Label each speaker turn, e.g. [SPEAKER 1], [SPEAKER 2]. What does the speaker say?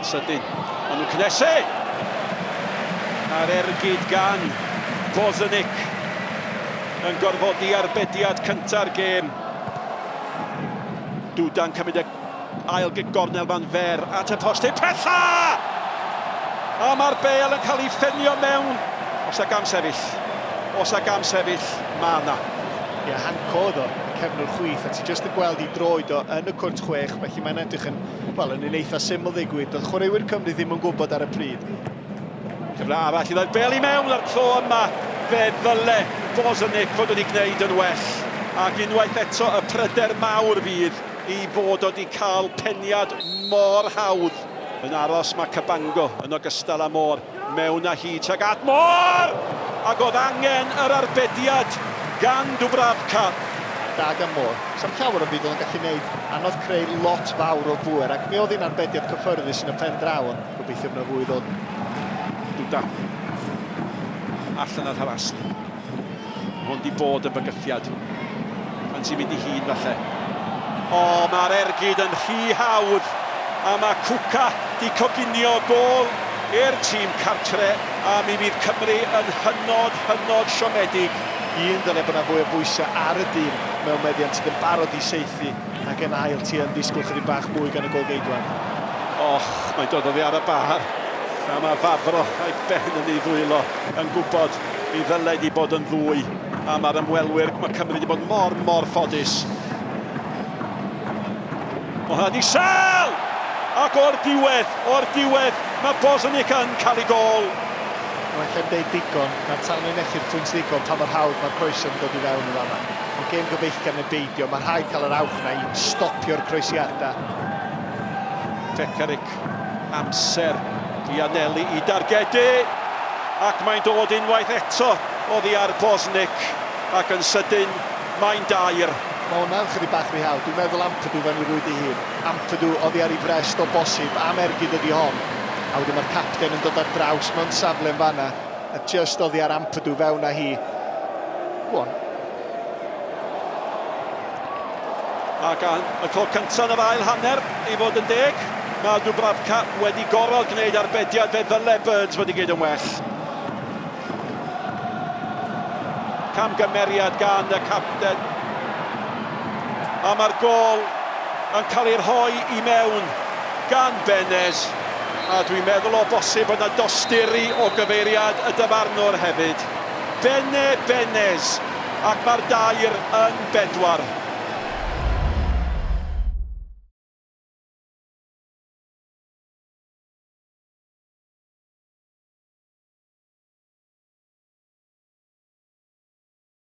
[SPEAKER 1] sydyn. Maen nhw'n cynnesu! A'r ergyd gan Bozenic yn gorfodi arbediad cynta'r gêm. Duda'n cymryd y ail gornel fan fer at y post pella! A mae'r bel yn cael ei ffenio mewn. Os ag am sefyll. Os ag am sefyll, ma' na.
[SPEAKER 2] Ie, hancodd o, cefnwr chwith, a ti jyst yn gweld i droed o yn y cwrt chwech, felly mae'n edrych yn, wel, yn un eitha syml ddigwydd. Doedd chwaraewyr Cymru ddim yn gwybod ar y pryd.
[SPEAKER 1] Cyfle arall i ddod bel i mewn ar tro yma. Fe ddyle Bozenic fod wedi gwneud yn well. Ac unwaith eto y pryder mawr fydd i fod wedi cael peniad mor hawdd. Yn aros mae Cabango yn ogystal â Môr mewn â hi tuag at Môr! Ac oedd angen yr arbediad gan Dubravka.
[SPEAKER 2] Da gan Môr. Sam llawer o byd oedd yn gallu gwneud. Anodd creu lot fawr o bwyr, ac mi oedd hi'n arbediad cyffyrddus yn y pen draw, ond gobeithio fyna fwy ddod.
[SPEAKER 1] Duda. Allan ar Harasli. Hwn di bod yn bygythiad. Pan sy'n mynd i hun falle. O, mae'r ergyd yn rhy hawdd. A mae Cwca di coginio gol i'r tîm cartre. A mi fydd Cymru yn hynod siomedig.
[SPEAKER 2] Un dyle bod yna fwy o bwysau ar y dîm mewn meddiant sydd yn barod i seithi, ac yn ail ti yn disgwyl chydig bach mwy gan y golgeidwan.
[SPEAKER 1] Och, mae'n dod oddi ar y bar. A mae Fabro a'i ben yn ei ddwylo yn gwybod i ddyled i bod yn ddwy. A mae'r ymwelwyr, mae Cymru wedi bod mor ffodus. O hynny sel! Ac o'r diwedd, mae Bozenic yn cael ei gol.
[SPEAKER 2] Mae'n lle'n deud digon, na'r talwyn echu'r pwynt digon pa mor hawdd mae'r croeso yn dod i fewn yn fan'na. Mae gêm gyfeillgar yn beidio, mae rhaid cael yr awch na i stopio'r croesiadau.
[SPEAKER 1] Fecaric, amser i anelu i dargedu, ac mae'n dod unwaith eto oddi ar Bozenic, ac yn sydyn mae'n dair.
[SPEAKER 2] Mae hwnna'n chydig bach rhy hawdd. Dwi'n meddwl Ampadu fe'n i rwyd i hun. Ampadu oddi ar ei frest o bosib, am ergyd ydi hon. A wedyn mae'r capten yn dod ar draws mewn safle yn fan'na, a just oddi ar Ampadu fewn â hi. Gwon.
[SPEAKER 1] Ac y clo cyntaf yn yr ail hanner i fod yn deg. Mae Dubravka wedi gorfod gwneud arbediad fe ddyle Birds wedi gyd yn well. Camgymeriad gan y capten. A mae'r gol yn cael ei rhoi i mewn gan Benes. A dwi'n meddwl o bosib yna dosturi o gyfeiriad y dyfarnwr hefyd. Benes, ac mae'r dair yn 4.